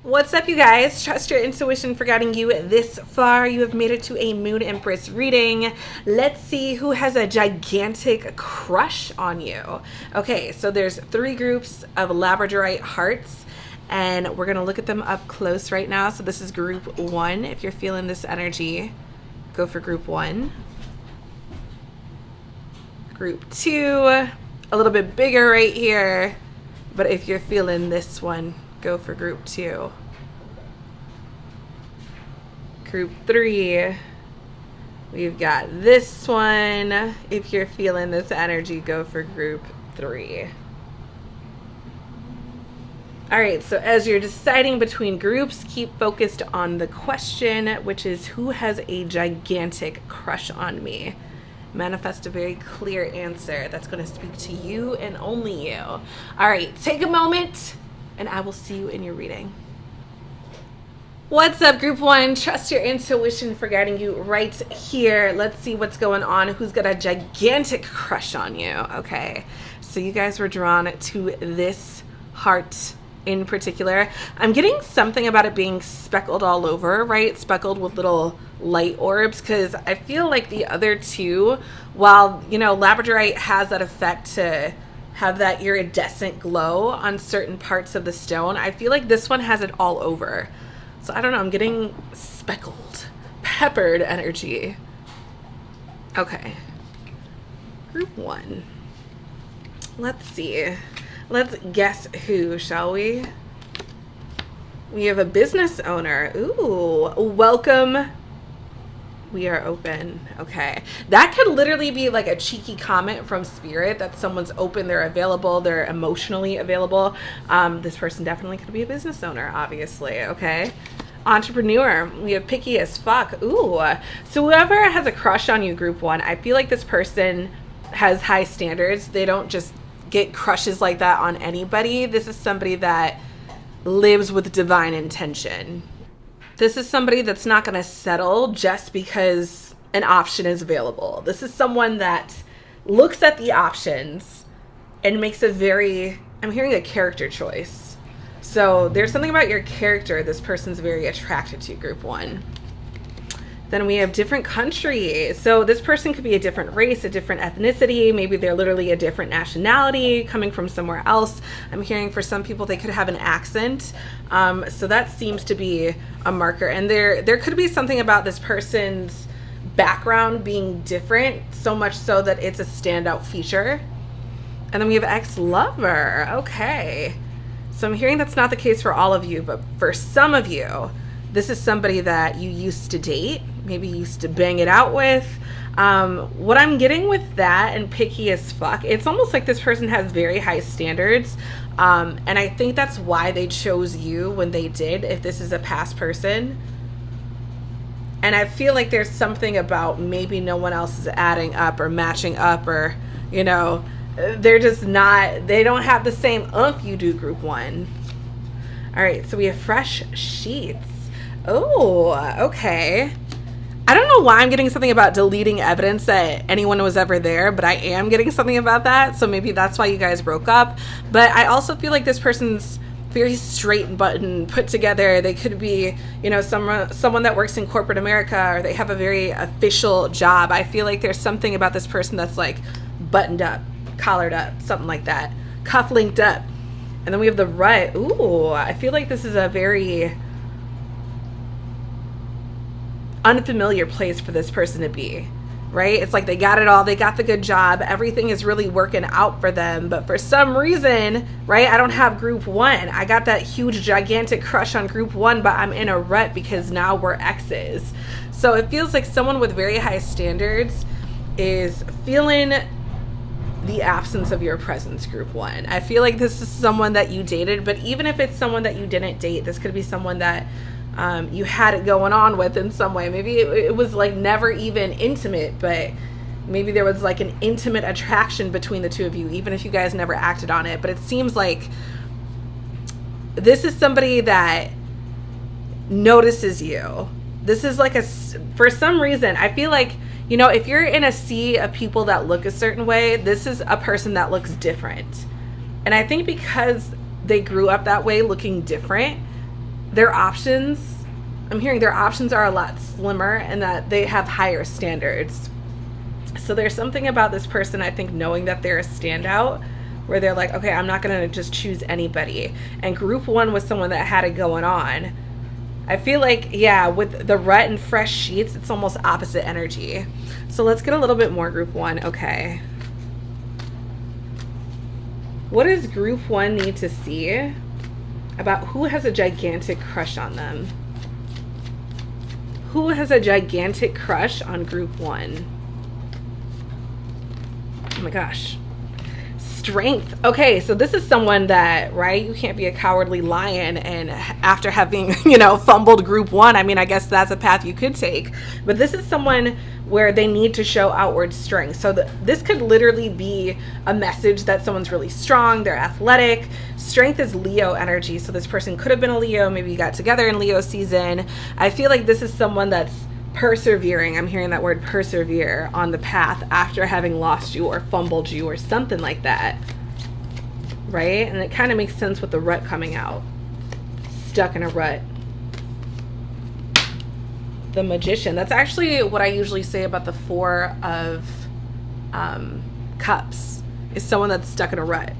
What's up, you guys? Trust your intuition for guiding you this far. You have made it to a Moon Empress reading. Let's see who has a gigantic crush on you. Okay, so there's 3 groups of Labradorite hearts, and we're going to look at them up close right now. So this is group 1. If you're feeling this energy, go for group 1. Group 2, a little bit bigger right here, but if you're feeling this one, go for group 2. Group 3, we've got this one. If you're feeling this energy, go for group 3. All right, so as you're deciding between groups, keep focused on the question, which is who has a gigantic crush on me? Manifest a very clear answer that's going to speak to you and only you. All right, take a moment, and I will see you in your reading. What's up, group 1? Trust your intuition for guiding you right here. Let's see what's going on. Who's got a gigantic crush on you? Okay, so you guys were drawn to this heart in particular. I'm getting something about it being speckled all over, right? Speckled with little light orbs, because I feel like the other two, while, you know, Labradorite has that effect to have that iridescent glow on certain parts of the stone, I feel like this one has it all over. So I don't know, I'm getting speckled, peppered energy. Okay. Group 1. Let's see. Let's guess who, shall we? We have a business owner. Ooh, welcome. We are open. Okay. That could literally be like a cheeky comment from spirit that someone's open, they're available, they're emotionally available. This person definitely could be a business owner, obviously. Okay. Entrepreneur. We have picky as fuck. Ooh. So whoever has a crush on you, group 1, I feel like this person has high standards. They don't just get crushes like that on anybody. This is somebody that lives with divine intention. This is somebody that's not going to settle just because an option is available. This is someone that looks at the options and makes a very, I'm hearing a character choice. So there's something about your character this person's very attracted to, group 1. Then we have different country. So this person could be a different race, a different ethnicity. Maybe they're literally a different nationality coming from somewhere else. I'm hearing for some people they could have an accent. So that seems to be a marker. And there could be something about this person's background being different, so much so that it's a standout feature. And then we have ex-lover. Okay. So I'm hearing that's not the case for all of you, but for some of you, this is somebody that you used to date, maybe used to bang it out with. What I'm getting with that and picky as fuck, it's almost like this person has very high standards. And I think that's why they chose you when they did, if this is a past person. And I feel like there's something about maybe no one else is adding up or matching up, or, you know, they're just not, they don't have the same oomph you do, group 1. All right, so we have fresh sheets. Oh, okay. I don't know why I'm getting something about deleting evidence that anyone was ever there, but I am getting something about that. So maybe that's why you guys broke up. But I also feel like this person's very straight button, put together. They could be, you know, someone that works in corporate America, or they have a very official job. I feel like there's something about this person that's like buttoned up, collared up, something like that, cuff linked up. And then we have the rut. Ooh, I feel like this is a very unfamiliar place for this person to be, right? It's like they got it all, they got the good job, everything is really working out for them, but for some reason, right, I don't have group 1. I got that huge gigantic crush on group 1, but I'm in a rut because now we're exes. So it feels like someone with very high standards is feeling the absence of your presence, group 1. I feel like this is someone that you dated, but even if it's someone that you didn't date, this could be someone that you had it going on with in some way. Maybe it was like never even intimate, but maybe there was like an intimate attraction between the two of you, even if you guys never acted on it. But it seems like this is somebody that notices you. This is like for some reason, I feel like, you know, if you're in a sea of people that look a certain way, this is a person that looks different. And I think because they grew up that way, looking different, their options, I'm hearing their options are a lot slimmer and that they have higher standards. So there's something about this person, I think, knowing that they're a standout, where they're like, okay, I'm not going to just choose anybody. And group one was someone that had it going on. I feel like, yeah, with the rut and fresh sheets, it's almost opposite energy. So let's get a little bit more group one. Okay. What does group one need to see about who has a gigantic crush on them? Who has a gigantic crush on group one? Oh my gosh. Strength. Okay, so this is someone that, right, you can't be a cowardly lion, and after having, you know, fumbled group one, I mean, I guess that's a path you could take, but this is someone where they need to show outward strength. So this could literally be a message that someone's really strong, they're athletic. Strength is Leo energy, so this person could have been a Leo, maybe you got together in Leo season. I feel like this is someone that's persevering. I'm hearing that word persevere on the path after having lost you or fumbled you or something like that, right? And it kind of makes sense with the rut coming out. Stuck in a rut. The Magician. That's actually what I usually say about the Four of Cups, is someone that's stuck in a rut.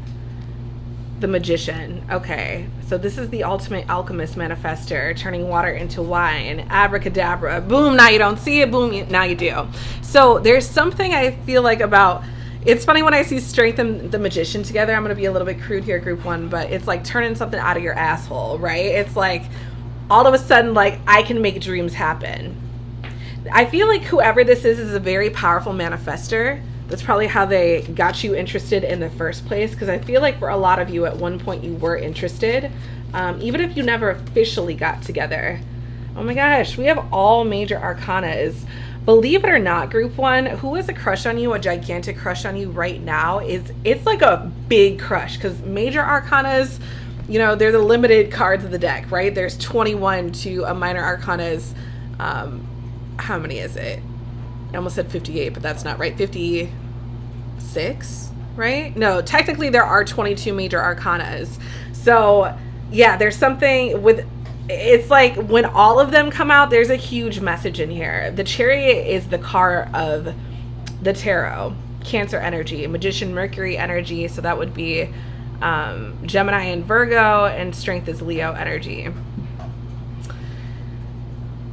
The Magician. Okay, so this is the ultimate alchemist manifester, turning water into wine. Abracadabra. Boom, now you don't see it. Boom, now you do. So there's something I feel like about, it's funny when I see Strength and the Magician together. I'm going to be a little bit crude here, group one, but it's like turning something out of your asshole, right? It's like all of a sudden, like, I can make dreams happen. I feel like whoever this is a very powerful manifester. That's probably how they got you interested in the first place, because I feel like for a lot of you at one point you were interested, even if you never officially got together. Oh my gosh, we have all major arcanas. Believe it or not, group one, who has a crush on you, a gigantic crush on you right now, it's like a big crush, because major arcanas, you know, they're the limited cards of the deck, right? There's 21 to a minor arcana's, how many is it? I almost said 58, but that's not right. 56, right? No, technically there are 22 major arcanas. So yeah, there's something with, it's like when all of them come out, there's a huge message in here. The Chariot is the car of the tarot, Cancer energy, Magician, Mercury energy. So that would be Gemini and Virgo, and Strength is Leo energy.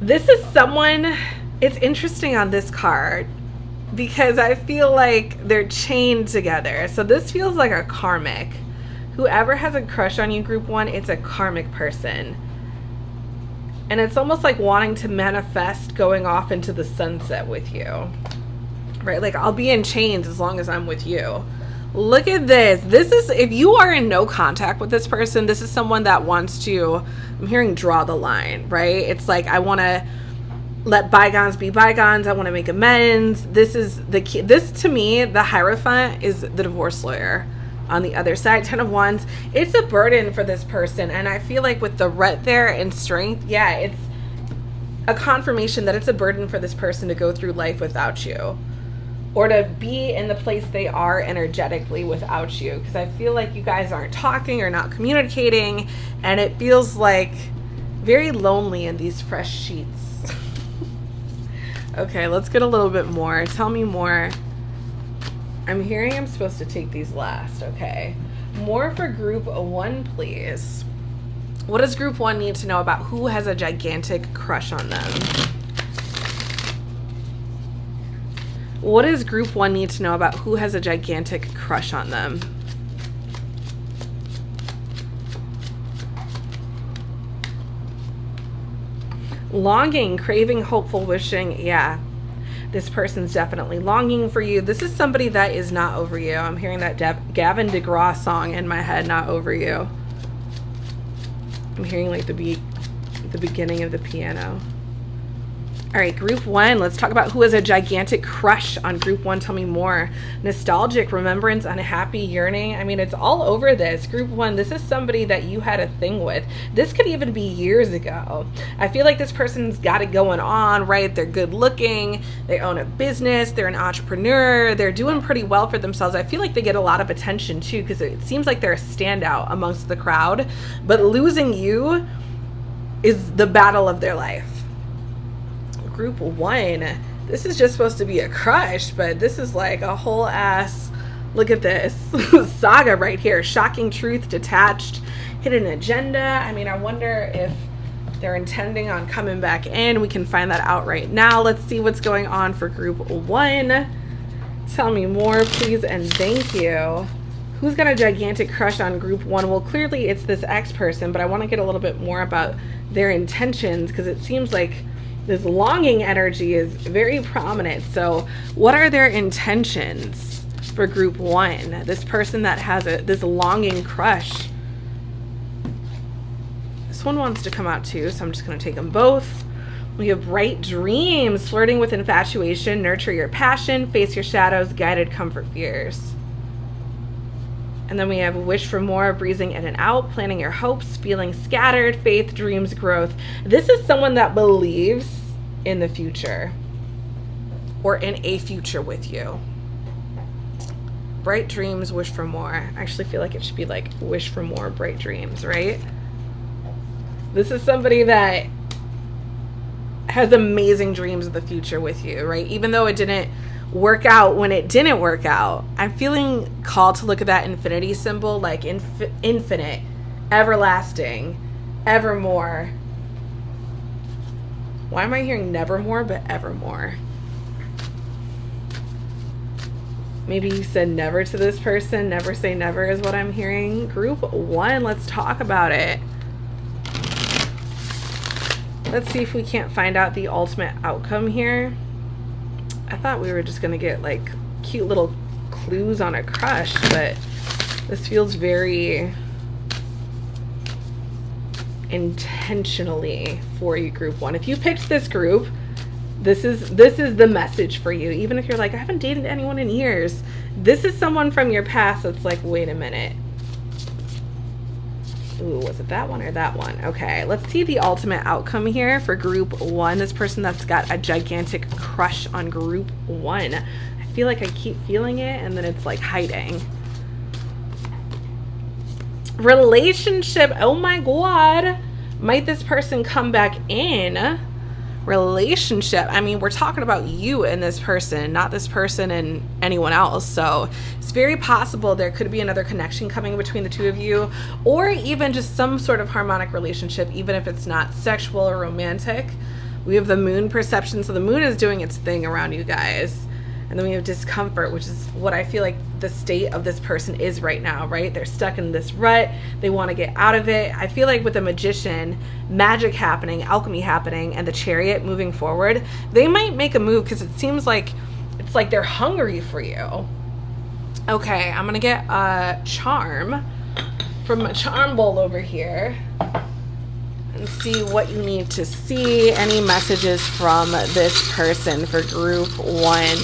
This is someone, it's interesting on this card because I feel like they're chained together. So this feels like a karmic. Whoever has a crush on you, group one, it's a karmic person. And it's almost like wanting to manifest going off into the sunset with you, right? Like, I'll be in chains as long as I'm with you. Look at this. This is, if you are in no contact with this person, this is someone that wants to, I'm hearing draw the line, right? It's like, I want to let bygones be bygones. I want to make amends. This is the key. This, to me, the Hierophant is the divorce lawyer. On the other side, 10 of Wands, it's a burden for this person. And I feel like with the rut there and Strength, yeah, it's a confirmation that it's a burden for this person to go through life without you, or to be in the place they are energetically without you. Because I feel like you guys aren't talking or not communicating, and it feels like very lonely in these fresh sheets. Okay, let's get a little bit more. Tell me more. I'm hearing I'm supposed to take these last. Okay. More for group one, please. What does group one need to know about who has a gigantic crush on them? What does group one need to know about who has a gigantic crush on them? Longing, craving, hopeful, wishing. Yeah, this person's definitely longing for you. This is somebody that is not over you. I'm hearing that Gavin DeGraw song in my head, Not Over You. I'm hearing like the beginning of the piano. All right, group one, let's talk about who has a gigantic crush on group one. Tell me more. Nostalgic, remembrance, unhappy, yearning. I mean, it's all over this. Group one, this is somebody that you had a thing with. This could even be years ago. I feel like this person's got it going on, right? They're good looking. They own a business. They're an entrepreneur. They're doing pretty well for themselves. I feel like they get a lot of attention too, because it seems like they're a standout amongst the crowd. But losing you, is the battle of their life. Group 1, this is just supposed to be a crush, but this is like a whole ass, look at this, saga right here. Shocking truth, detached, hidden agenda. I mean, I wonder if they're intending on coming back in. We can find that out right now. Let's see what's going on for group 1. Tell me more, please, and thank you. Who's got a gigantic crush on group 1? Well, clearly it's this X person, but I want to get a little bit more about their intentions, because it seems like this longing energy is very prominent. So what are their intentions for group 1? This person that has this longing crush. This one wants to come out too, so I'm just going to take them both. We have bright dreams, flirting with infatuation, nurture your passion, face your shadows, guided comfort fears. And then we have wish for more, breezing in and out, planning your hopes, feeling scattered, faith, dreams, growth. This is someone that believes in the future or in a future with you. Bright dreams, wish for more. I actually feel like it should be like wish for more, bright dreams, right? This is somebody that has amazing dreams of the future with you, right? Even though it didn't work out when it didn't work out, I'm feeling called to look at that infinity symbol, like infinite, everlasting, evermore. Why am I hearing nevermore but evermore? Maybe you said never to this person. Never say never is what I'm hearing. Group 1, let's talk about it. Let's see if we can't find out the ultimate outcome here. I thought we were just gonna get like cute little clues on a crush, but this feels very intentionally for you, group 1. If you picked this group, this is the message for you. Even if you're like, I haven't dated anyone in years, this is someone from your past that's like, wait a minute. Ooh, was it that one or that one? Okay, let's see the ultimate outcome here for group 1. This person that's got a gigantic crush on group 1. I feel like I keep feeling it and then it's like hiding. Relationship, oh my God. Might this person come back in? Relationship, I mean, we're talking about you and this person, not this person and anyone else. So it's very possible there could be another connection coming between the two of you, or even just some sort of harmonic relationship, even if it's not sexual or romantic. We have the moon perception, so the moon is doing its thing around you guys. And then we have discomfort, which is what I feel like the state of this person is right now, right? They're stuck in this rut. They want to get out of it. I feel like with the Magician, magic happening, alchemy happening, and the Chariot moving forward, they might make a move because it seems like it's like they're hungry for you. Okay, I'm going to get a charm from a charm bowl over here and see what you need to see. Any messages from this person for group 1.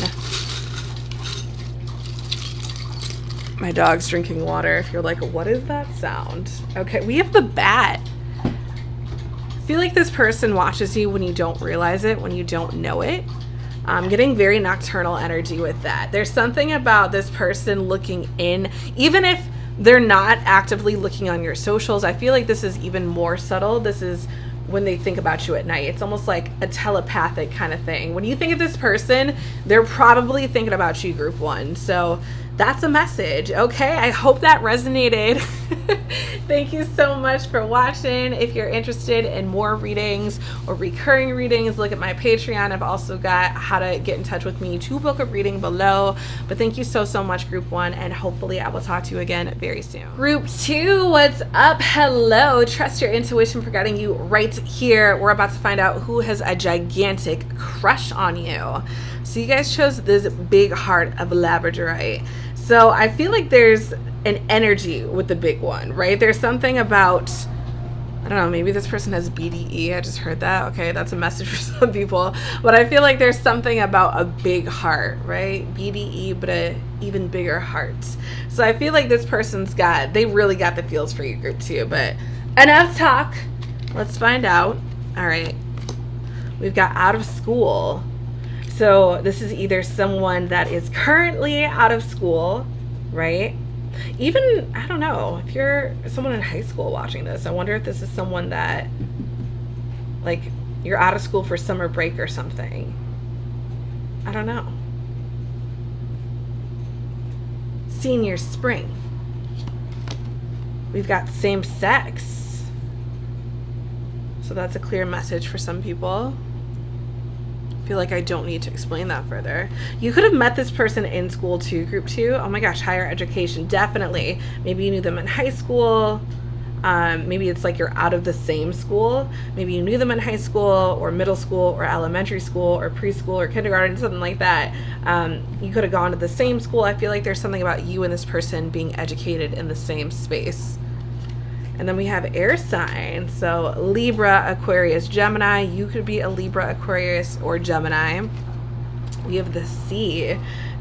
My dog's drinking water. If you're like, what is that sound? Okay, we have the bat. I feel like this person watches you when you don't realize it, when you don't know it. I'm getting very nocturnal energy with that. There's something about this person looking in, even if they're not actively looking on your socials. I feel like this is even more subtle. This is when they think about you at night. It's almost like a telepathic kind of thing. When you think of this person, they're probably thinking about you, group 1. So that's a message. Okay, I hope that resonated. Thank you so much for watching. If you're interested in more readings or recurring readings, look at my Patreon. I've also got how to get in touch with me to book a reading below. But thank you so much, group 1, and hopefully I will talk to you again very soon. Group 2, what's up? Hello. Trust your intuition for guiding you right here. We're about to find out who has a gigantic crush on you. So you guys chose this big heart of labradorite. So I feel like there's an energy with the big one, right? There's something about, I don't know, maybe this person has BDE. I just heard that. Okay, that's a message for some people. But I feel like there's something about a big heart, right? BDE, but a even bigger heart. So I feel like this person's they really got the feels for you, group 2. But enough talk. Let's find out. All right. We've got out of school. So this is either someone that is currently out of school, right? Even, I don't know, if you're someone in high school watching this, I wonder if this is someone that Like you're out of school for summer break or something. I don't know. Senior spring. We've got same sex. So that's a clear message for some people. I feel like I don't need to explain that further. You could have met this person in school too, group 2. Oh my gosh, higher education, definitely. Maybe you knew them in high school. Maybe it's like you're out of the same school. Maybe you knew them in high school or middle school or elementary school or preschool or kindergarten, something like that. You could have gone to the same school. I feel like there's something about you and this person being educated in the same space. And then we have air signs. So Libra, Aquarius, Gemini. You could be a Libra, Aquarius, or Gemini. We have the sea.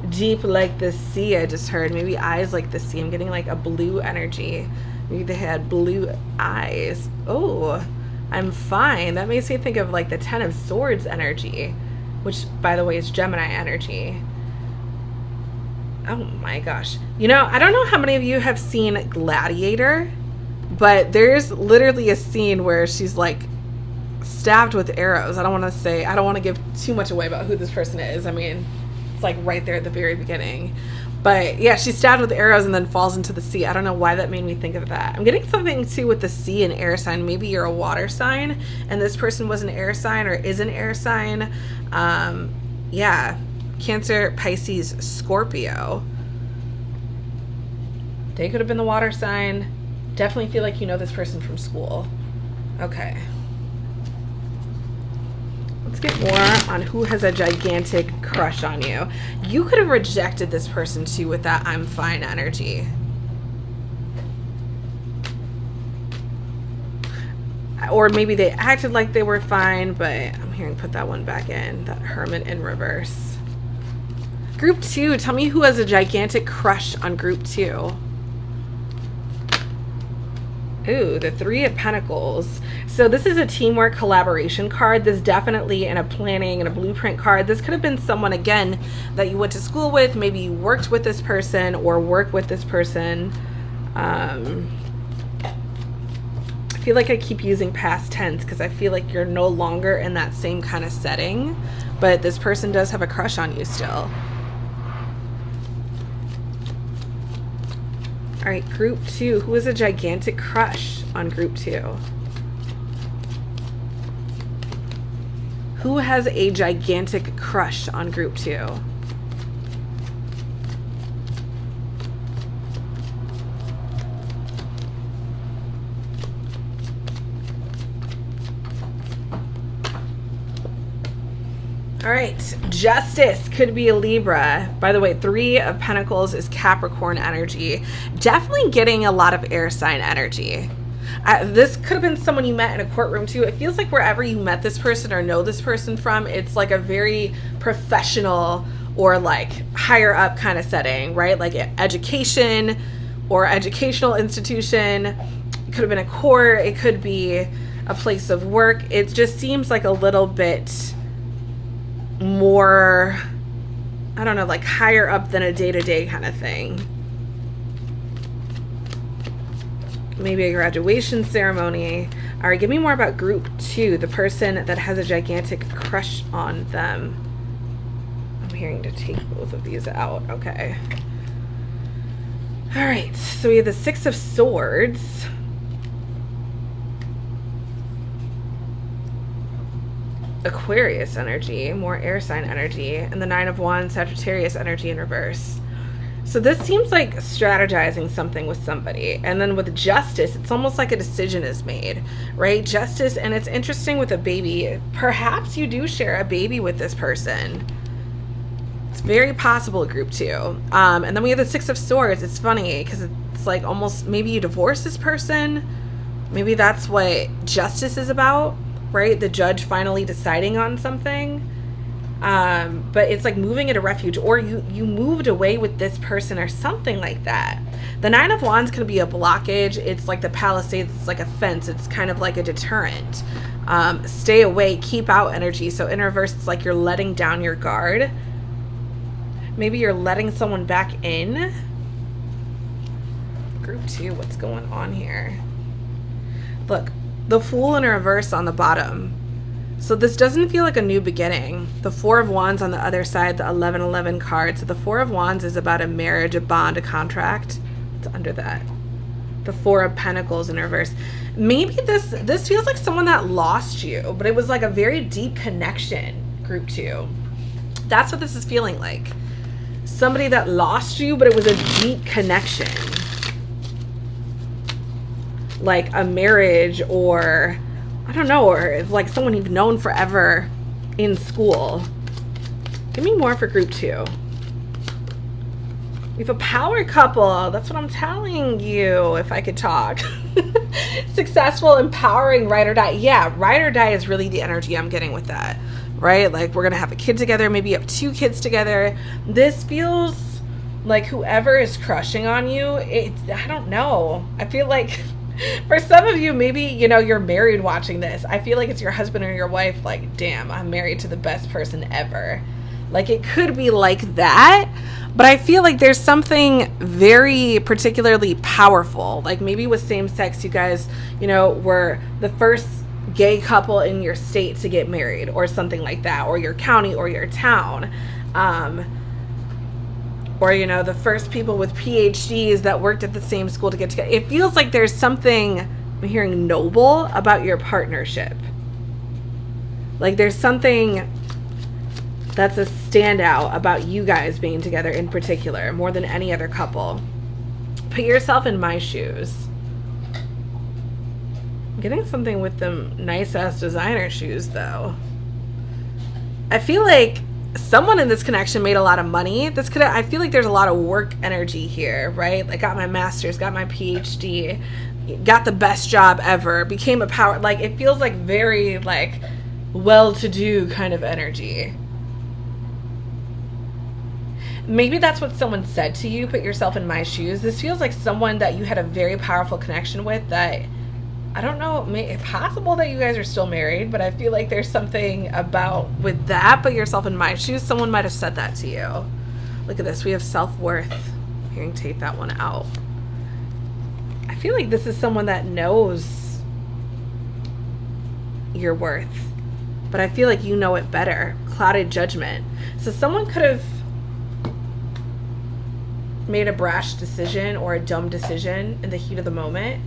Deep like the sea, I just heard. Maybe eyes like the sea. I'm getting like a blue energy. Maybe they had blue eyes. Oh, I'm fine. That makes me think of like the 10 of Swords energy, which by the way is Gemini energy. Oh my gosh. You know, I don't know how many of you have seen Gladiator, but there's literally a scene where she's like stabbed with arrows. I don't want to give too much away about who this person is. I mean, it's like right there at the very beginning. But yeah, she's stabbed with arrows and then falls into the sea. I don't know why that made me think of that. I'm getting something too with the sea and air sign. Maybe you're a water sign and this person was an air sign or is an air sign. Yeah, Cancer, Pisces, Scorpio. They could have been the water sign. Definitely feel like you know this person from school. Okay. Let's get more on who has a gigantic crush on you. You could have rejected this person too with that I'm fine energy. Or maybe they acted like they were fine, but I'm hearing put that one back in. That Hermit in reverse. Group 2, tell me who has a gigantic crush on group 2. Ooh, the 3 of Pentacles. So this is a teamwork collaboration card. This definitely in a planning and a blueprint card. This could have been someone, again, that you went to school with. Maybe you worked with this person or work with this person. I feel like I keep using past tense because I feel like you're no longer in that same kind of setting. But this person does have a crush on you still. All right, group 2. Who has a gigantic crush on group 2? Who has a gigantic crush on group 2? All right, Justice could be a Libra. By the way, 3 of Pentacles is Capricorn energy. Definitely getting a lot of air sign energy. This could have been someone you met in a courtroom too. It feels like wherever you met this person or know this person from, it's like a very professional or like higher up kind of setting, right? Like education or educational institution. It could have been a court. It could be a place of work. It just seems like a little bit more, I don't know, like higher up than a day-to-day kind of thing. Maybe a graduation ceremony. All right, give me more about group 2, the person that has a gigantic crush on them. I'm hearing to take both of these out. Okay. All right, so we have the 6 of Swords. Aquarius energy, more air sign energy, and the 9 of Wands, Sagittarius energy in reverse. So this seems like strategizing something with somebody. And then with Justice, it's almost like a decision is made, right? Justice, and it's interesting with a baby. Perhaps you do share a baby with this person. It's very possible, group 2. And then we have the 6 of Swords. It's funny because it's like almost maybe you divorce this person. Maybe that's what Justice is about. Right? The judge finally deciding on something. But it's like moving at a refuge, or you moved away with this person or something like that. The 9 of Wands could be a blockage. It's like the Palisades. It's like a fence. It's kind of like a deterrent. Stay away, keep out energy. So in reverse, it's like you're letting down your guard. Maybe you're letting someone back in. Group 2, what's going on here? Look. The Fool in reverse on the bottom. So this doesn't feel like a new beginning. The Four of Wands on the other side, the 1111 card. So the Four of Wands is about a marriage, a bond, a contract. It's under that. The Four of Pentacles in reverse. Maybe this feels like someone that lost you, but it was like a very deep connection, group 2. That's what this is feeling like. Somebody that lost you, but it was a deep connection. Like a marriage, or I don't know, or it's like someone you've known forever in school. Give me more for group 2. We have a power couple. That's what I'm telling you, if I could talk. Successful, empowering, ride or die. Yeah, ride or die is really the energy I'm getting with that, right? Like, we're going to have a kid together. Maybe you have 2 kids together. This feels like whoever is crushing on you, I don't know. I feel like for some of you, maybe, you know, you're married watching this. I feel like it's your husband or your wife. Like, damn, I'm married to the best person ever. Like, it could be like that. But I feel like there's something very particularly powerful. Like, maybe with same sex, you guys, you know, were the first gay couple in your state to get married, or something like that, or your county or your town. Or, you know, the first people with PhDs that worked at the same school to get together. It feels like there's something, I'm hearing, noble about your partnership. Like, there's something that's a standout about you guys being together in particular, more than any other couple. Put yourself in my shoes. I'm getting something with them nice-ass designer shoes, though. I feel like someone in this connection made a lot of money. I feel like there's a lot of work energy here, right? Like, got my master's, got my PhD, got the best job ever, became a power. Like, it feels like very, like, well-to-do kind of energy. Maybe that's what someone said to you. Put yourself in my shoes. This feels like someone that you had a very powerful connection with that, I don't know, it's possible that you guys are still married, but I feel like there's something about with that. Put yourself in my shoes. Someone might have said that to you. Look at this. We have self-worth. Here, you can take that one out. I feel like this is someone that knows your worth, but I feel like you know it better. Clouded judgment. So someone could have made a brash decision or a dumb decision in the heat of the moment.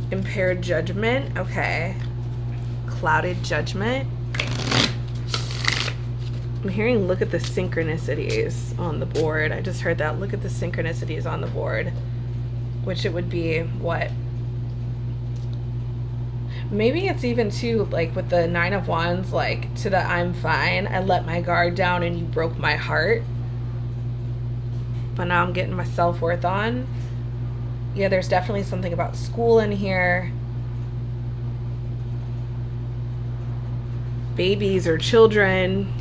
Impaired judgment. Okay. Clouded judgment. I'm hearing look at the synchronicities on the board. I just heard that. Look at the synchronicities on the board. Which it would be what? Maybe it's even too, like with the 9 of Wands, like to the I'm fine. I let my guard down and you broke my heart. But now I'm getting my self-worth on. Yeah, there's definitely something about school in here. Babies or children.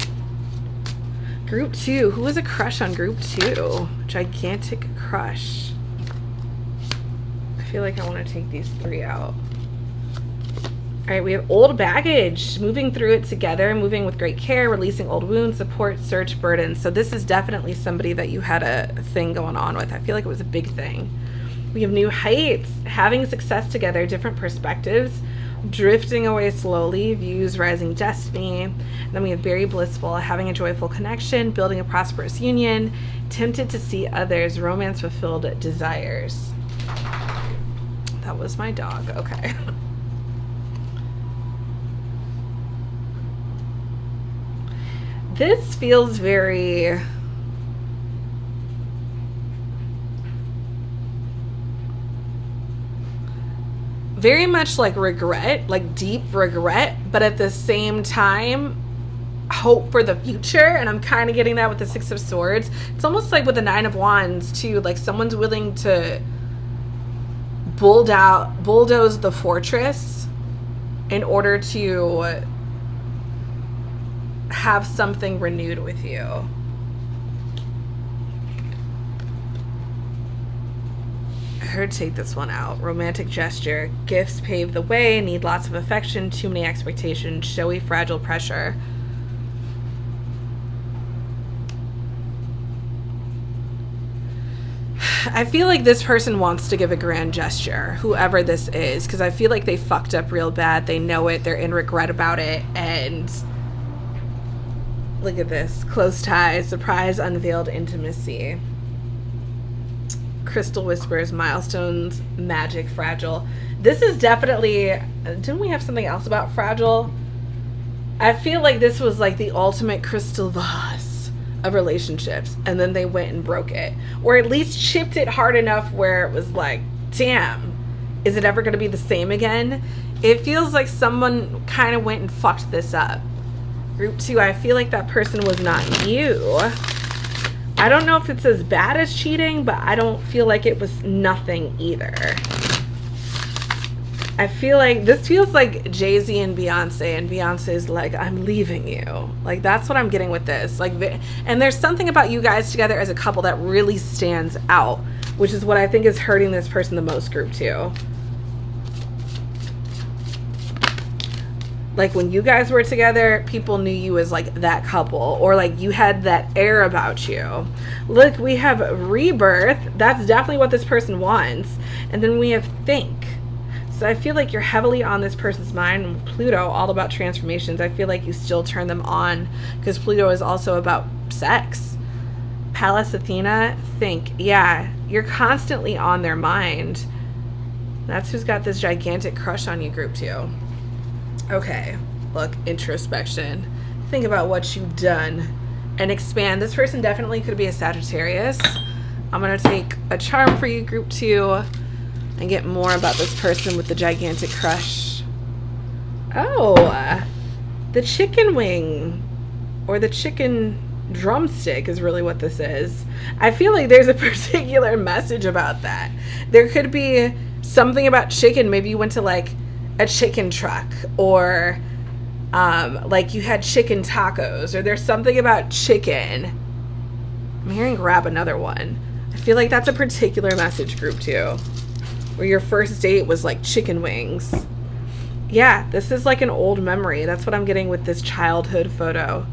Group 2. Who was a crush on group 2? Gigantic crush. I feel like I want to take these 3 out. All right, we have old baggage, moving through it together, moving with great care, releasing old wounds, support, search, burdens. So this is definitely somebody that you had a thing going on with. I feel like it was a big thing. We have new heights, having success together, different perspectives, drifting away slowly, views, rising destiny. And then we have very blissful, having a joyful connection, building a prosperous union, tempted to see others, romance fulfilled desires. That was my dog. Okay. This feels very much like regret, like deep regret, but at the same time, hope for the future. And I'm kind of getting that with the 6 of Swords. It's almost like with the 9 of Wands too, like someone's willing to bulldoze the fortress in order to have something renewed with you. I heard take this one out. Romantic gesture. Gifts pave the way. Need lots of affection. Too many expectations. Showy, fragile pressure. I feel like this person wants to give a grand gesture, whoever this is, because I feel like they fucked up real bad. They know it. They're in regret about it. And look at this. Close ties, surprise, unveiled intimacy. Crystal whispers, milestones, magic, fragile. This is definitely... Didn't we have something else about fragile? I feel like this was like the ultimate crystal vase of relationships, and then they went and broke it, or at least chipped it hard enough where it was like, damn, is it ever going to be the same again? It feels like someone kind of went and fucked this up. Group 2, I feel like that person was not you. I don't know if it's as bad as cheating, but I don't feel like it was nothing either. I feel like this feels like Jay-Z and Beyonce's like, I'm leaving you. Like, that's what I'm getting with this. Like, and there's something about you guys together as a couple that really stands out, which is what I think is hurting this person the most, group 2. Like, when you guys were together, people knew you as like that couple, or like you had that air about you. Look, we have rebirth. That's definitely what this person wants. And then we have think. So I feel like you're heavily on this person's mind. And Pluto, all about transformations. I feel like you still turn them on because Pluto is also about sex. Pallas Athena, think. Yeah, you're constantly on their mind. That's who's got this gigantic crush on you, group 2. Okay, look, introspection. Think about what you've done and expand. This person definitely could be a Sagittarius. I'm going to take a charm for you, group 2. And get more about this person with the gigantic crush. Oh, the chicken wing or the chicken drumstick is really what this is. I feel like there's a particular message about that. There could be something about chicken. Maybe you went to like a chicken truck, or like you had chicken tacos, or there's something about chicken. I'm hearing grab another one. I feel like that's a particular message, group 2. Where your first date was like chicken wings. Yeah, this is like an old memory. That's what I'm getting with this childhood photo.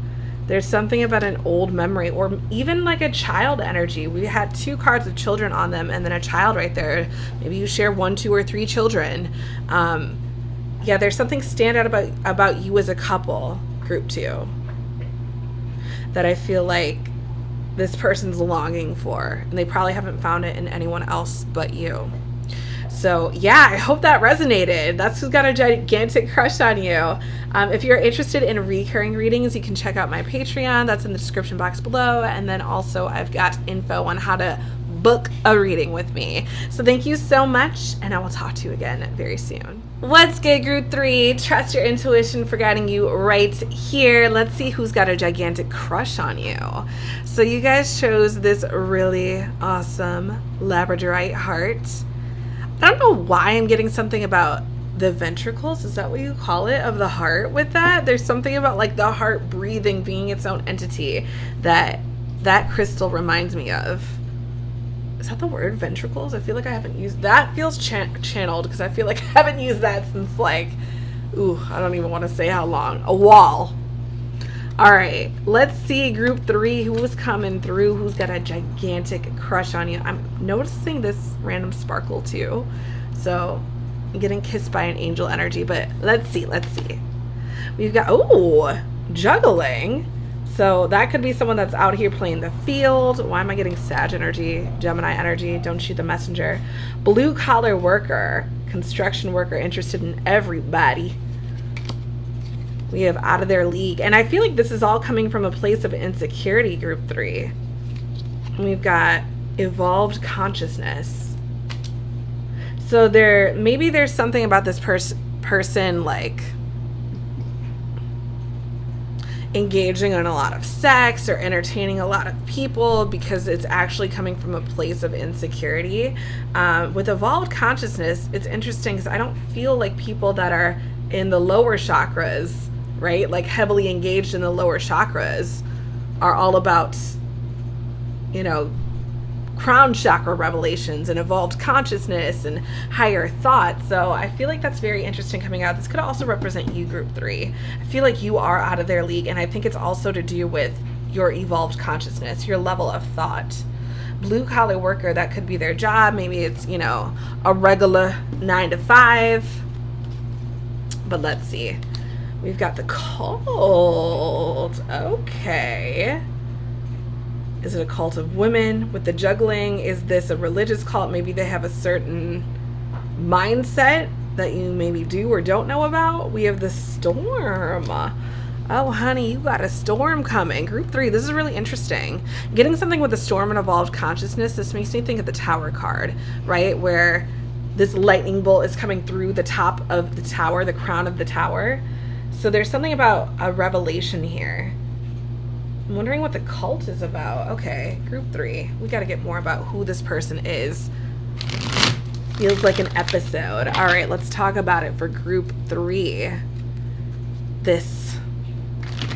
There's something about an old memory, or even like a child energy. We had 2 cards of children on them and then a child right there. Maybe you share 1, 2, or 3 children. Yeah, there's something stand out about you as a couple, group 2, that I feel like this person's longing for, and they probably haven't found it in anyone else but you. So yeah, I hope that resonated. That's who's got a gigantic crush on you. If you're interested in recurring readings, you can check out my Patreon. That's in the description box below. And then also I've got info on how to book a reading with me. So thank you so much, and I will talk to you again very soon. What's good, group 3? Trust your intuition for guiding you right here. Let's see who's got a gigantic crush on you. So you guys chose this really awesome Labradorite heart. I don't know why I'm getting something about the ventricles. Is that what you call it? Of the heart with that? There's something about like the heart breathing, being its own entity, that crystal reminds me of. Is that the word, ventricles? I feel like I haven't used that. Feels channeled because I feel like I haven't used that since like, I don't even want to say how long. A wall. All right, let's see, group 3, who's coming through, who's got a gigantic crush on you. I'm noticing this random sparkle too, so I'm getting kissed by an angel energy, but let's see. We've got, juggling. So that could be someone that's out here playing the field. Why am I getting Sag energy, Gemini energy? Don't shoot the messenger. Blue collar worker, construction worker, interested in everybody. We have out of their league. And I feel like this is all coming from a place of insecurity, group 3. We've got evolved consciousness. So maybe there's something about this person like engaging in a lot of sex or entertaining a lot of people because it's actually coming from a place of insecurity. With evolved consciousness, it's interesting because I don't feel like people that are in the lower chakras, right, like heavily engaged in the lower chakras, are all about, crown chakra revelations and evolved consciousness and higher thought. So I feel like that's very interesting coming out. This could also represent you, group 3. I feel like you are out of their league, and I think it's also to do with your evolved consciousness, your level of thought. blue collar worker. That could be their job. Maybe it's, you know, a regular 9 to 5. But let's see. We've got the cult. Okay. Is it a cult of women with the juggling? Is this a religious cult? Maybe they have a certain mindset that you maybe do or don't know about. We have the storm. Oh, honey, you got a storm coming. Group 3, this is really interesting. Getting something with the storm and evolved consciousness, this makes me think of the Tower card, right? Where this lightning bolt is coming through the top of the tower, the crown of the tower. So there's something about a revelation here. I'm wondering what the cult is about. Okay, group 3. We got to get more about who this person is. Feels like an episode. All right, let's talk about it for group 3. This,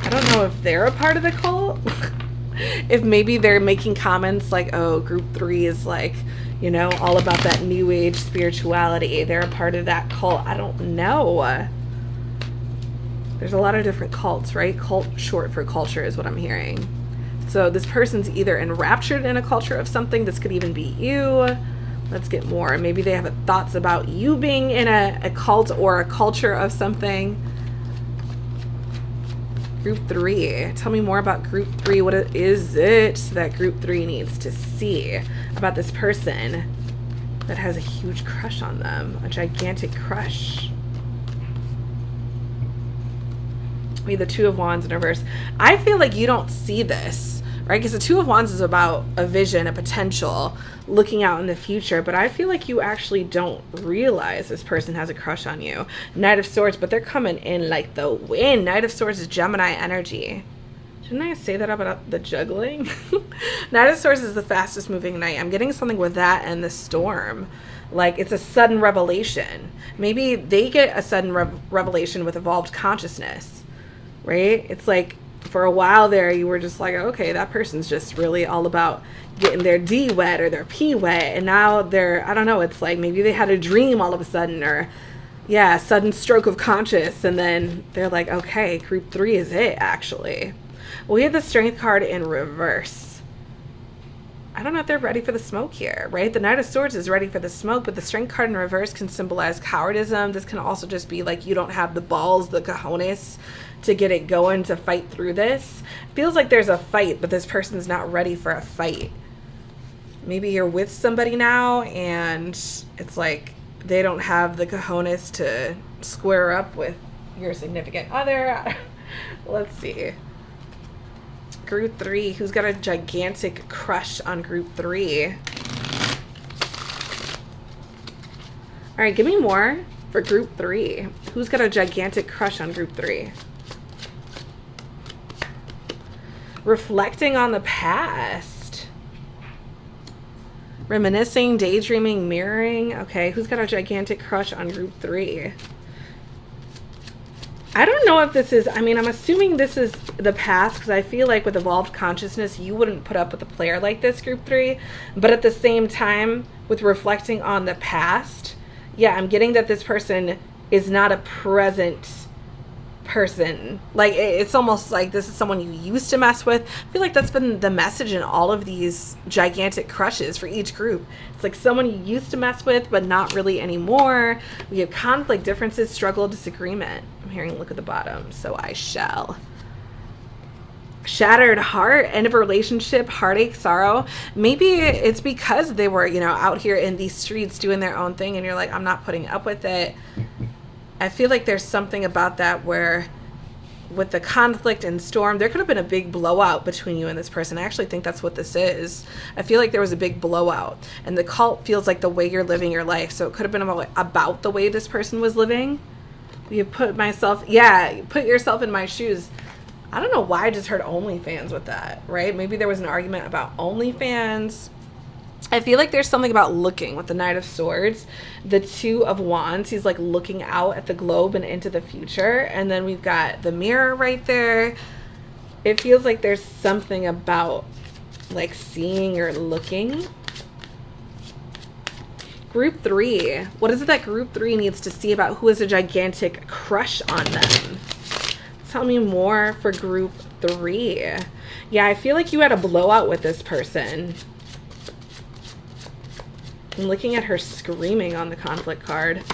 I don't know if they're a part of the cult. If maybe they're making comments like, oh, group 3 is like, you know, all about that new age spirituality. They're a part of that cult. I don't know. There's a lot of different cults, right? Cult short for culture is what I'm hearing. So this person's either enraptured in a culture of something. This could even be you. Let's get more. Maybe they have thoughts about you being in a cult or a culture of something. Group 3. Tell me more about group 3. What is it that group 3 needs to see about this person that has a huge crush on them? A gigantic crush. We have the Two of Wands in reverse. I feel like you don't see this, right? Because the Two of Wands is about a vision, a potential, looking out in the future. But I feel like you actually don't realize this person has a crush on you. Knight of Swords, but they're coming in like the wind. Knight of Swords is Gemini energy. Didn't I say that about the juggling? Knight of Swords is the fastest moving knight. I'm getting something with that and the storm. Like it's a sudden revelation. Maybe they get a sudden revelation with evolved consciousness, right? It's like for a while there, you were just like, okay, that person's just really all about getting their D wet or their P wet. And now they're, I don't know, it's like maybe they had a dream all of a sudden, or yeah, sudden stroke of conscious. And then they're like, okay, group 3 is it actually. Well, we have the Strength card in reverse. I don't know if they're ready for the smoke here, right? The Knight of Swords is ready for the smoke, but the Strength card in reverse can symbolize cowardism. This can also just be like you don't have the balls, the cojones to get it going, to fight through this. Feels like there's a fight, but this person's not ready for a fight. Maybe you're with somebody now and it's like they don't have the cojones to square up with your significant other. Let's see. Group 3, who's got a gigantic crush on group 3? All right, give me more for group 3. Who's got a gigantic crush on group 3? Reflecting on the past. Reminiscing, daydreaming, mirroring. Okay, who's got a gigantic crush on group 3? I don't know if this is, I mean, I'm assuming this is the past, because I feel like with evolved consciousness, you wouldn't put up with a player like this, group 3. But at the same time, with reflecting on the past, yeah, I'm getting that this person is not a present person. Like it's almost like this is someone you used to mess with. I feel like that's been the message in all of these gigantic crushes for each group. It's like someone you used to mess with but not really anymore. We have conflict, differences, struggle, disagreement. I'm hearing look at the bottom, so I shall. Shattered heart, end of a relationship, heartache, sorrow. Maybe it's because they were, you know, out here in these streets doing their own thing and you're like, I'm not putting up with it. I feel like there's something about that where with the conflict and storm, there could have been a big blowout between you and this person. I actually think that's what this is. I feel like there was a big blowout, and the cult feels like the way you're living your life. So it could have been about the way this person was living. You put yourself in my shoes. I don't know why I just heard OnlyFans with that, right? Maybe there was an argument about OnlyFans. I feel like there's something about looking with the Knight of Swords. The Two of Wands, he's like looking out at the globe and into the future. And then we've got the mirror right there. It feels like there's something about like seeing or looking. Group 3. What is it that group 3 needs to see about who has a gigantic crush on them? Tell me more for group 3. Yeah, I feel like you had a blowout with this person. I'm looking at her screaming on the conflict card.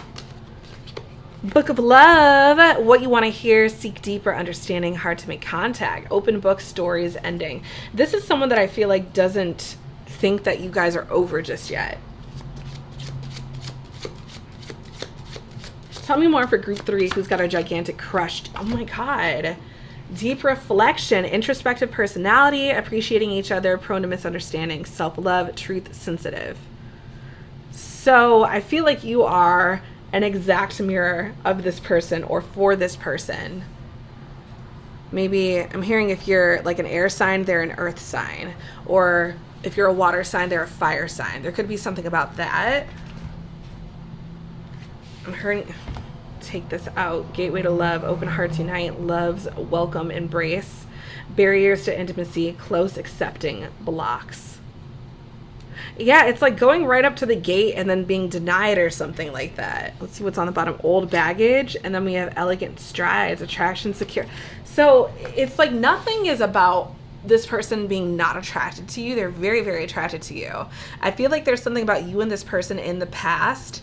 Book of Love. What you want to hear, seek deeper understanding, hard to make contact. Open book, stories ending. This is someone that I feel like doesn't think that you guys are over just yet. Tell me more for group 3 who's got a gigantic crush. Oh my God. Deep reflection, introspective personality, appreciating each other, prone to misunderstanding, self-love, truth sensitive. So I feel like you are an exact mirror of this person or for this person. Maybe I'm hearing if you're like an air sign, they're an earth sign. Or if you're a water sign, they're a fire sign. There could be something about that. I'm hearing, take this out. Gateway to love, open hearts unite, love's welcome embrace, barriers to intimacy, close accepting blocks. Yeah, it's like going right up to the gate and then being denied or something like that. Let's see what's on the bottom. Old baggage. And then we have elegant strides, attraction, secure. So it's like nothing is about this person being not attracted to you. They're very, very attracted to you. I feel like there's something about you and this person in the past.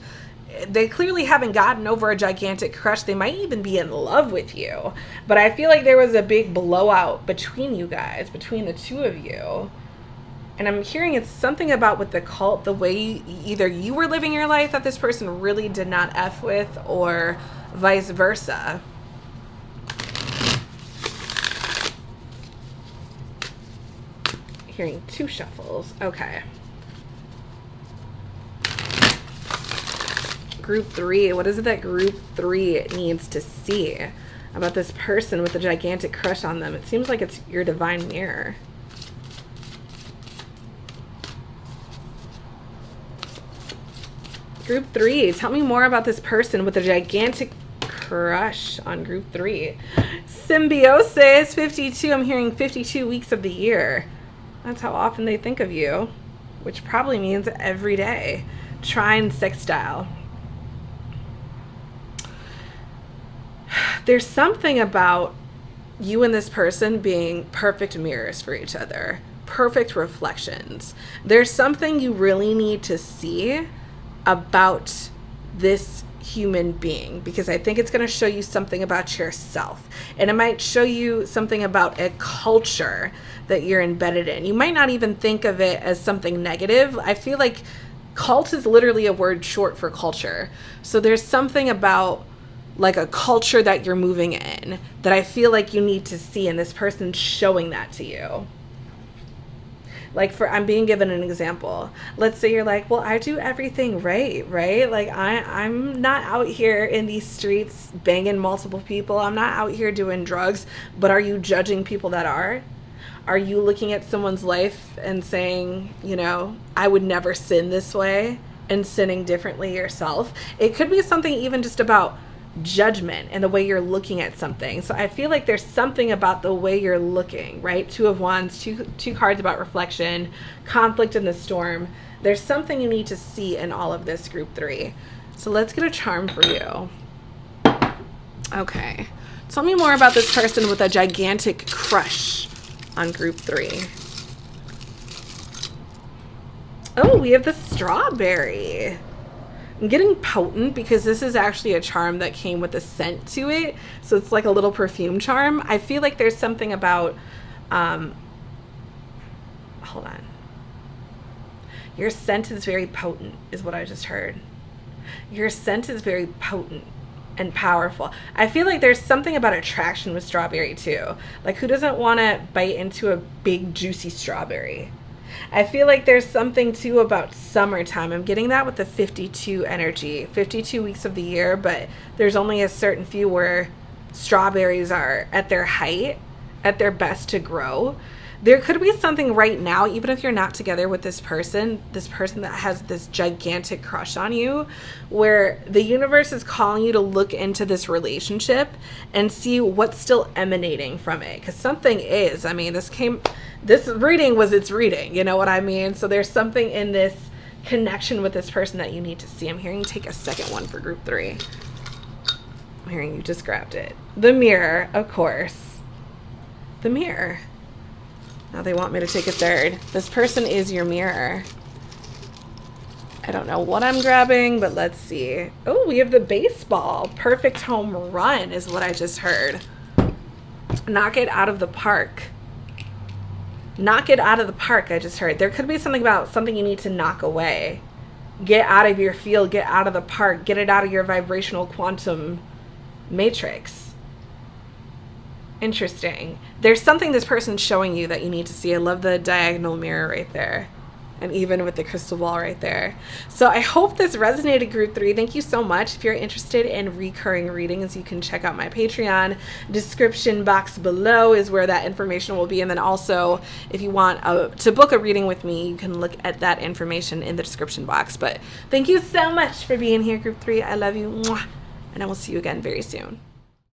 They clearly haven't gotten over a gigantic crush. They might even be in love with you. But I feel like there was a big blowout between you guys, between the two of you. And I'm hearing it's something about with the cult, the way either you were living your life that this person really did not F with, or vice versa. Hearing 2 shuffles. Okay. Group 3. What is it that group 3 needs to see about this person with a gigantic crush on them? It seems like it's your divine mirror. Group 3, tell me more about this person with a gigantic crush on group 3. Symbiosis, 52. I'm hearing 52 weeks of the year. That's how often they think of you, which probably means every day. Trine sextile. There's something about you and this person being perfect mirrors for each other, perfect reflections. There's something you really need to see about this human being, because I think it's going to show you something about yourself, and it might show you something about a culture that you're embedded in. You might not even think of it as something negative. I feel like cult is literally a word short for culture. So there's something about like a culture that you're moving in that I feel like you need to see, and this person's showing that to you. Like I'm being given an example. Let's say you're like, well, I do everything right? Like I'm not out here in these streets banging multiple people. I'm not out here doing drugs. But are you judging people that are? Are you looking at someone's life and saying, you know, I would never sin this way, and sinning differently yourself? It could be something even just about judgment and the way you're looking at something. So I feel like there's something about the way you're looking, right? 2 of Wands, two cards about reflection, conflict in the storm. There's something you need to see in all of this, group 3. So let's get a charm for you. Okay. Tell me more about this person with a gigantic crush on group 3. Oh, we have the strawberry. I'm getting potent because this is actually a charm that came with a scent to it. So it's like a little perfume charm. I feel like there's something about, hold on. Your scent is very potent is what I just heard. Your scent is very potent and powerful. I feel like there's something about attraction with strawberry too. Like who doesn't want to bite into a big juicy strawberry? I feel like there's something too about summertime. I'm getting that with the 52 energy, 52 weeks of the year, but there's only a certain few where strawberries are at their height, at their best to grow. There could be something right now, even if you're not together with this person that has this gigantic crush on you, where the universe is calling you to look into this relationship and see what's still emanating from it. Because something is, I mean, this reading was its reading, you know what I mean? So there's something in this connection with this person that you need to see. I'm hearing take a second one for group 3. I'm hearing you just grabbed it. The mirror, of course. The mirror. Now they want me to take a third. This person is your mirror. I don't know what I'm grabbing, but let's see. Oh, we have the baseball. Perfect home run is what I just heard. Knock it out of the park. Knock it out of the park, I just heard. There could be something about something you need to knock away. Get out of your field, get out of the park, get it out of your vibrational quantum matrix. Interesting. There's something this person's showing you that you need to see. I love the diagonal mirror right there. And even with the crystal ball right there. So I hope this resonated, group 3. Thank you so much. If you're interested in recurring readings, you can check out my Patreon. Description box below is where that information will be. And then also, if you want to book a reading with me, you can look at that information in the description box. But thank you so much for being here, group 3. I love you. And I will see you again very soon.